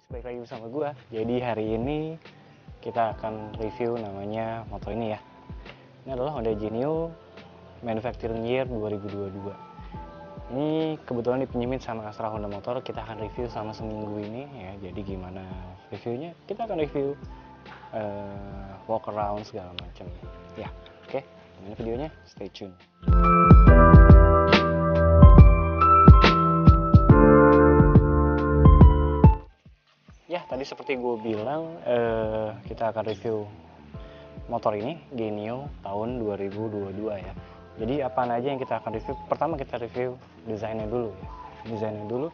guys, balik lagi bersama gua. Jadi hari ini kita akan review namanya motor ini ya. Ini adalah Honda Genio Manufacturing Year 2022. Ini kebetulan dipinjemin sama Astra Honda Motor. Kita akan review selama seminggu ini ya. Jadi gimana reviewnya? Kita akan review walk around segala macam ya. Oke, gimana videonya? Stay tune. Ya, tadi seperti gue bilang, kita akan review motor ini, Genio tahun 2022 ya. Jadi apa aja yang kita akan review? Pertama kita review desainnya dulu ya. Desainnya dulu.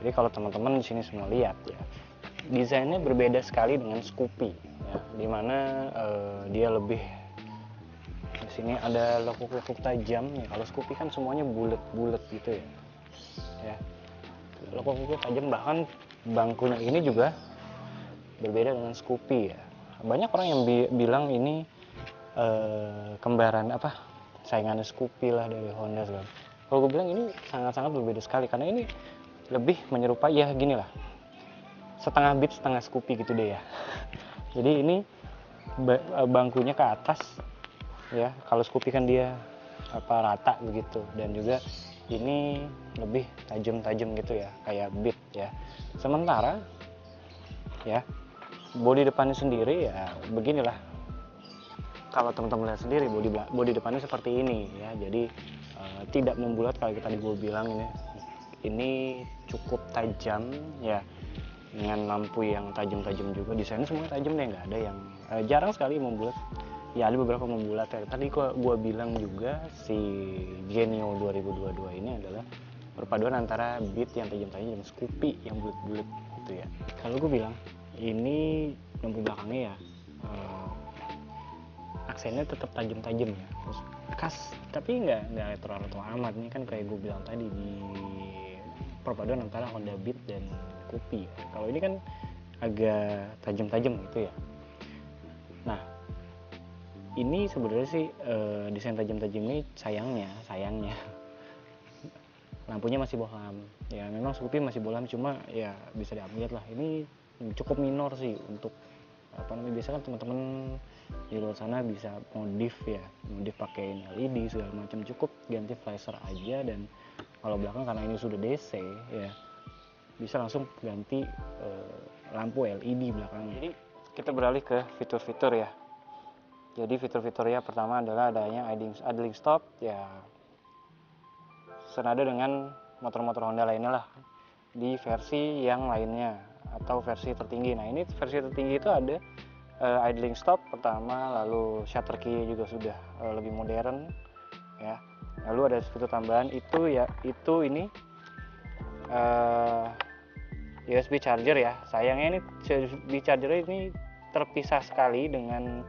Jadi kalau teman-teman di sini semua lihat ya, desainnya berbeda sekali dengan Scoopy ya. Dimana dia lebih di sini ada lekuk-lekuk tajam ya. Kalau Scoopy kan semuanya bulat-bulat gitu ya. Ya. Lekuk-lekuk tajam, bahkan bangkunya ini juga berbeda dengan Scoopy ya. Banyak orang yang bilang ini kembaran saingan Scoopy lah dari Honda segala. Kalau gue bilang ini sangat-sangat berbeda sekali karena ini lebih menyerupai ya gini lah, setengah Beat setengah Scoopy gitu deh ya. Jadi ini bangkunya ke atas ya, kalau Scoopy kan dia rata begitu, dan juga ini lebih tajam-tajam gitu ya, kayak Beat ya. Sementara ya bodi depannya sendiri ya beginilah, kalau teman-teman lihat sendiri bodi depannya seperti ini ya. Jadi tidak membulat kalau tadi gue bilang ini cukup tajam ya, dengan lampu yang tajam-tajam juga. Desainnya semua tajam deh, nggak ada yang jarang sekali membulat ya, ada beberapa membulat ya. Tadi gue bilang juga si Genio 2022 ini adalah perpaduan antara Beat yang tajam-tajam dan Scoopy yang bulat-bulat gitu ya. Kalau gue bilang ini lampu belakangnya ya aksennya tetap tajam-tajam ya, terus khas, tapi nggak terlalu amat. Ini kan kayak gue bilang tadi, di perpaduan antara Honda Beat dan Scoopy. Kalau ini kan agak tajam-tajam gitu ya. Nah ini sebenarnya sih desain tajam-tajam ini sayangnya lampunya masih bohlam ya. Memang Scoopy masih bohlam, cuma ya bisa di-upgrade lah. Ini cukup minor sih untuk biasa kan teman-teman di luar sana bisa modif pakai LED segala macam, cukup ganti flasher aja. Dan kalau belakang karena ini sudah DC ya, bisa langsung ganti lampu LED belakangnya. Jadi kita beralih ke fitur-fitur ya. Jadi fitur-fiturnya pertama adalah adanya idling stop ya, senada dengan motor-motor Honda lainnya lah di versi yang lainnya atau versi tertinggi. Nah ini versi tertinggi itu ada idling stop pertama, lalu shutter key juga sudah lebih modern ya. Lalu ada fitur tambahan ini USB charger ya. Sayangnya ini USB charger ini terpisah sekali dengan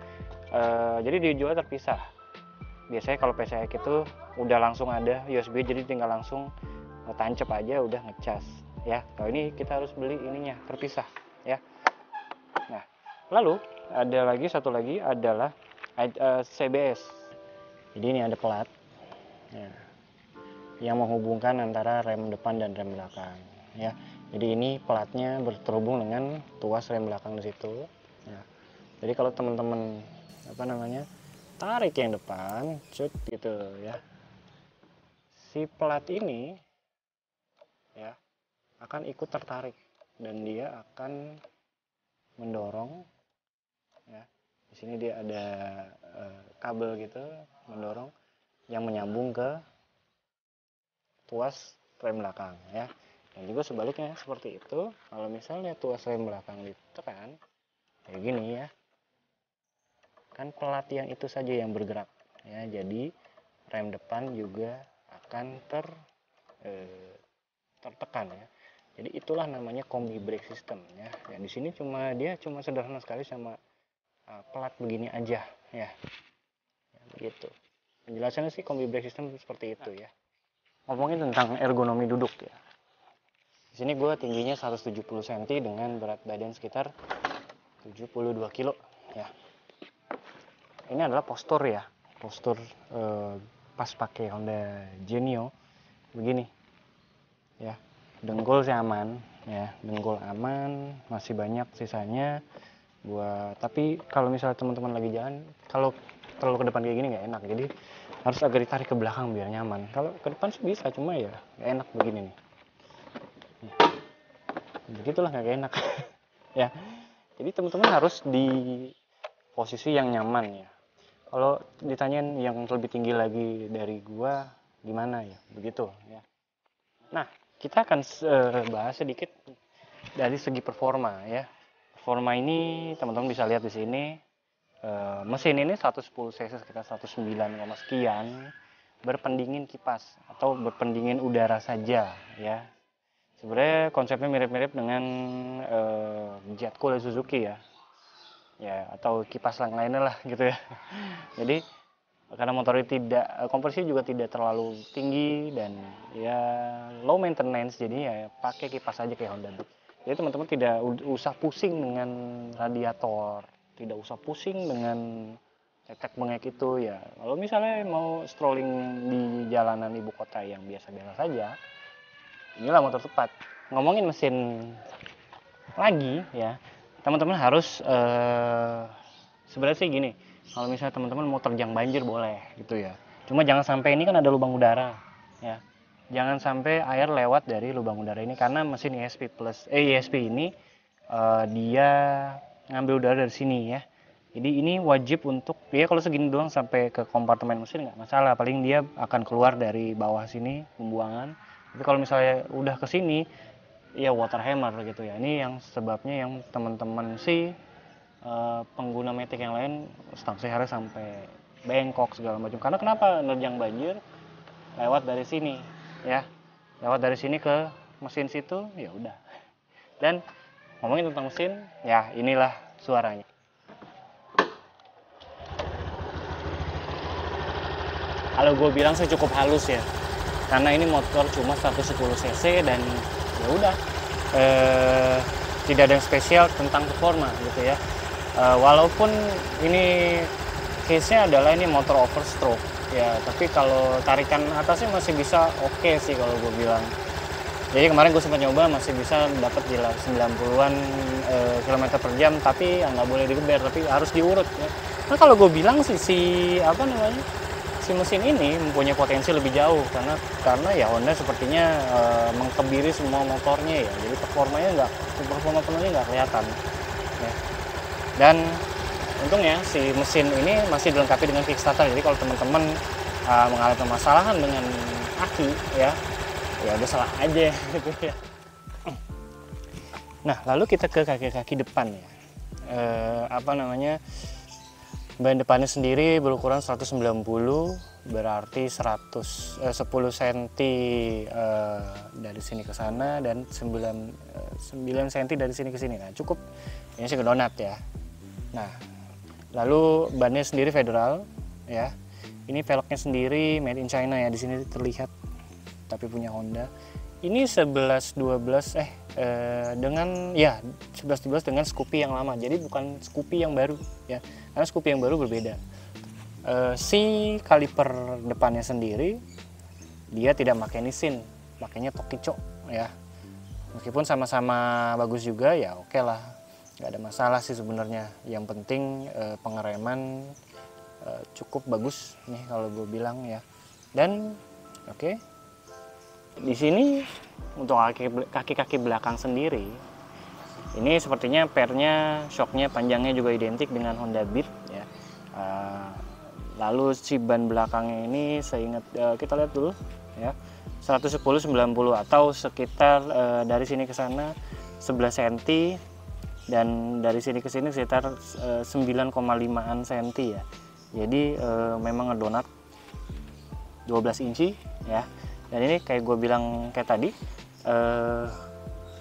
jadi dijual terpisah. Biasanya kalau PCX itu udah langsung ada USB, jadi tinggal langsung tancap aja udah ngecas ya. Kalau ini kita harus beli ininya terpisah ya. Nah lalu ada satu lagi adalah CBS. Jadi ini ada pelat ya, yang menghubungkan antara rem depan dan rem belakang ya. Jadi ini pelatnya terhubung dengan tuas rem belakang di situ ya. Jadi kalau teman-teman tarik yang depan cut gitu ya, si pelat ini ya akan ikut tertarik dan dia akan mendorong ya. Di sini dia ada kabel gitu mendorong yang menyambung ke tuas rem belakang ya. Dan juga sebaliknya seperti itu. Kalau misalnya tuas rem belakang ditekan kayak gini ya, kan pelat yang itu saja yang bergerak ya. Jadi rem depan juga akan tertekan ya. Jadi itulah namanya kombi brake system ya. Dan di sini cuma sederhana sekali sama pelat begini aja ya. Begitu. Penjelasannya sih kombi brake system seperti itu ya. Ngomongin tentang ergonomi duduk ya. Di sini gue tingginya 170 cm dengan berat badan sekitar 72 kg ya. Ini adalah postur ya. Postur pas pakai Honda Genio begini ya. dengkul sih aman ya, dengkul aman, masih banyak sisanya tapi kalau misalnya teman-teman lagi jalan, kalau terlalu ke depan kayak gini nggak enak, jadi harus agak ditarik ke belakang biar nyaman. Kalau ke depan sih bisa, cuma ya nggak enak begini nih, begitulah nggak enak. Ya, jadi teman-teman harus di posisi yang nyaman ya. Kalau ditanyain yang lebih tinggi lagi dari gua gimana ya, begitu ya. Nah, kita akan bahas sedikit dari segi performa ya. Performa ini teman-teman bisa lihat di sini. Mesin ini 110 cc sekitar 109, sekian, berpendingin kipas atau berpendingin udara saja ya. Sebenarnya konsepnya mirip-mirip dengan jet cool Suzuki ya, atau kipas yang lainnya lah gitu ya. Jadi karena motor ini kompresi juga tidak terlalu tinggi dan ya low maintenance, jadi ya pakai kipas aja kayak Honda Beat. Jadi teman-teman tidak usah pusing dengan radiator, tidak usah pusing dengan cetek bengek itu ya. Kalau misalnya mau strolling di jalanan ibu kota yang biasa-biasa saja, inilah motor tepat. Ngomongin mesin lagi ya, teman-teman harus sebenarnya sih gini, kalau misalnya teman-teman mau terjang banjir boleh gitu ya, cuma jangan sampai, ini kan ada lubang udara ya, jangan sampai air lewat dari lubang udara ini, karena mesin ESP ini dia ngambil udara dari sini ya. Jadi ini wajib untuk dia, kalau segini doang sampai ke kompartemen mesin nggak masalah, paling dia akan keluar dari bawah sini pembuangan. Tapi kalau misalnya udah ke sini ya water hammer gitu ya. Ini yang sebabnya yang teman-teman sih pengguna Matic yang lain stang seharnya sampai bengkok segala macam. Karena kenapa nerjang banjir lewat dari sini ya, lewat dari sini ke mesin situ ya udah. Dan ngomongin tentang mesin ya, inilah suaranya. Kalau gue bilang sih cukup halus ya, karena ini motor cuma 110 cc dan ya udah, tidak ada yang spesial tentang performa gitu ya. Walaupun ini case-nya adalah ini motor overstroke ya, tapi kalau tarikan atasnya masih bisa oke sih kalau gue bilang. Jadi kemarin gue sempat nyoba masih bisa dapat di 90-an kilometer per jam, tapi ya nggak boleh digeber, tapi harus diurut ya. Nah kalau gue bilang sih si mesin ini mempunyai potensi lebih jauh, karena ya Honda sepertinya mengkebiri semua motornya ya, jadi performa penuhnya nggak kelihatan ya. Dan untungnya si mesin ini masih dilengkapi dengan kickstarter, jadi kalau teman-teman mengalami permasalahan dengan aki ya udah salah aja gitu ya. Nah lalu kita ke kaki-kaki depan ya. Ban depannya sendiri berukuran 190, berarti 10 cm dari sini ke sana dan 9 cm dari sini ke sini. Nah, cukup ini sih donat ya. Nah, lalu bannya sendiri federal ya. Ini velgnya sendiri made in China ya, di sini terlihat, tapi punya Honda. Ini 1112 dengan 1112 dengan Scoopy yang lama. Jadi bukan Scoopy yang baru ya. Karena Scoopy yang baru berbeda. Si kaliper depannya sendiri dia tidak pakai Nissin, pakainya Tokicho ya. Meskipun sama-sama bagus juga ya oke lah. Nggak ada masalah sih sebenarnya. Yang penting pengereman cukup bagus nih kalau gue bilang ya. Dan oke. Di sini untuk kaki-kaki belakang sendiri, ini sepertinya pernya, shocknya, panjangnya juga identik dengan Honda Beat ya. Lalu si ban belakangnya ini seingat kita lihat dulu ya, 110-90 atau sekitar dari sini ke sana 11 cm dan dari sini ke sini sekitar 9,5an cm ya. Jadi memang ngedonat 12 inci ya. Dan ini kayak gue bilang kayak tadi,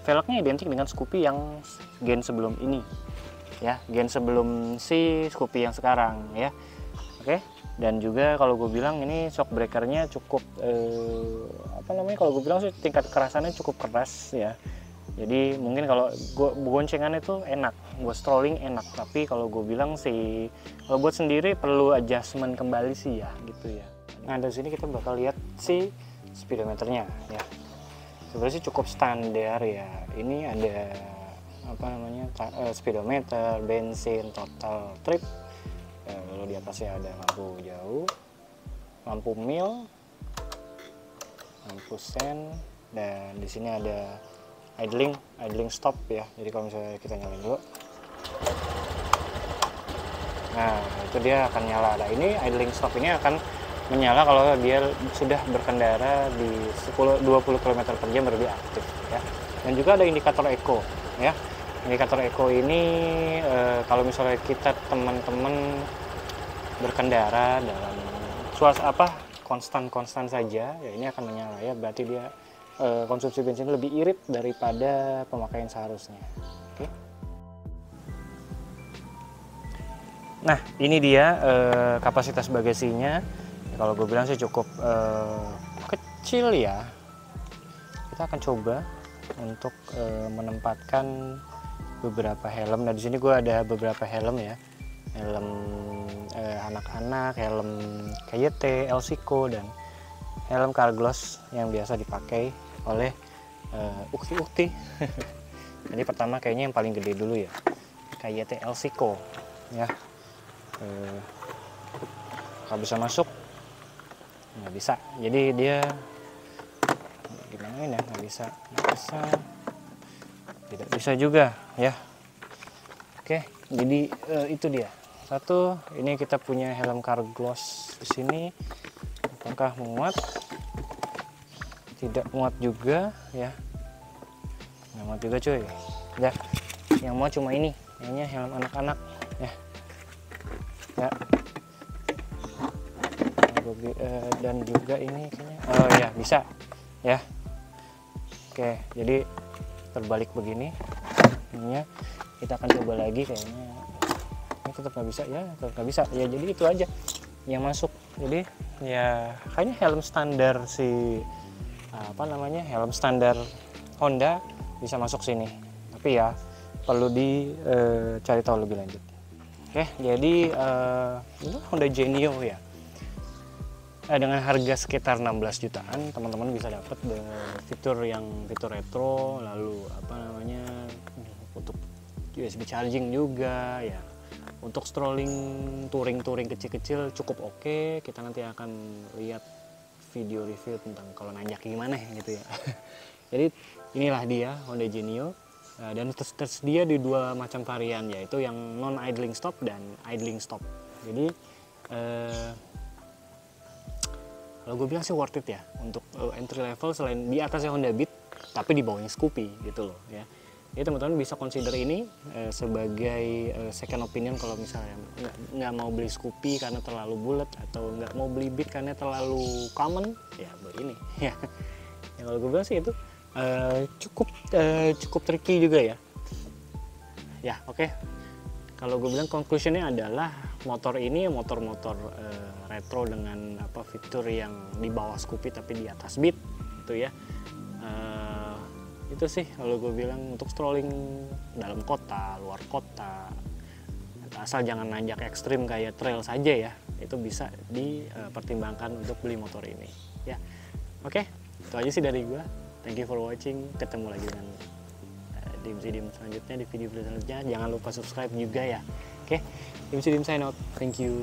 velgnya identik dengan Scoopy yang gen sebelum ini ya, gen sebelum si Scoopy yang sekarang ya. Oke. Dan juga kalau gue bilang ini shock breakernya cukup kalau gue bilang sih tingkat kekerasannya cukup keras ya. Jadi mungkin kalau gue goncengan itu enak, gue strolling enak, tapi kalau gue bilang sih kalau buat sendiri perlu adjustment kembali sih ya gitu ya. Nah dari sini kita bakal lihat si speedometernya ya. sebenarnya sih cukup standar ya. Ini ada apa namanya, speedometer, bensin, total trip, lalu di atasnya ada lampu jauh, lampu mil, lampu sen, dan di sini ada idling stop ya. Jadi kalau misalnya kita nyalain dulu, nah itu dia akan nyala. Nah ini idling stop ini akan menyala kalau dia sudah berkendara di 20 km per jam lebih aktif ya. Dan juga ada indikator eco ya. Indikator eco ini kalau misalnya kita teman-teman berkendara dalam suasana konstan saja ya, ini akan menyala ya, berarti dia konsumsi bensin lebih irit daripada pemakaian seharusnya. Oke. Nah ini dia kapasitas bagasinya ya, kalau gue bilang sih cukup kecil ya. Kita akan coba untuk menempatkan beberapa helm. Nah di sini gue ada beberapa helm ya, helm anak-anak, helm KYT, Elsico, dan helm Carglass yang biasa dipakai oleh ukti-ukti. Jadi pertama kayaknya yang paling gede dulu ya, KYT Elsico ya. Kalau bisa masuk, nggak bisa. Jadi dia gimana ya, nggak bisa, tidak bisa juga ya. Oke, jadi itu dia. Satu, ini kita punya helm Carglass di sini. Apakah muat? Tidak muat juga ya. Nggak muat juga cuy. Ya, yang muat cuma ini, kayaknya helm anak-anak ya. Ya. Dan juga ini kayaknya, oh ya bisa ya. Oke, jadi terbalik begini. Ininya kita akan coba lagi, kayaknya ini tetap nggak bisa ya, tetap nggak bisa ya. Jadi itu aja yang masuk. Jadi ya kayaknya helm standar helm standar Honda bisa masuk sini, tapi ya perlu dicari tahu lebih lanjut. Oke, jadi ini Honda Genio ya. Dengan harga sekitar 16 jutaan teman-teman bisa dapat fitur retro, lalu untuk USB charging juga ya. Untuk strolling touring kecil-kecil cukup oke. Kita nanti akan lihat video review tentang kalau nanjak gimana gitu ya. Jadi inilah dia Honda Genio, dan tersedia di dua macam varian, yaitu yang non idling stop dan idling stop. Jadi kalau gue bilang sih worth it ya untuk entry level, selain di atasnya Honda Beat tapi di bawahnya Scoopy gitu loh ya. Jadi teman-teman bisa consider ini sebagai second opinion kalau misalnya nggak mau beli Scoopy karena terlalu bulat, atau nggak mau beli Beat karena terlalu common, ya beli ini ya. Ya kalau gue bilang sih itu cukup tricky juga ya. Ya oke. Kalau gue bilang conclusionnya adalah motor ini motor-motor retro dengan fitur yang di bawah Scoopy tapi di atas Beat gitu ya. Itu sih kalau gue bilang untuk strolling dalam kota, luar kota, asal jangan nanjak ekstrim kayak trail saja ya, itu bisa dipertimbangkan untuk beli motor ini ya. Oke, itu aja sih dari gue. Thank you for watching. Ketemu lagi dengan Dim selanjutnya di video selanjutnya. Jangan lupa subscribe juga ya. Oke, Dim sign out. Thank you.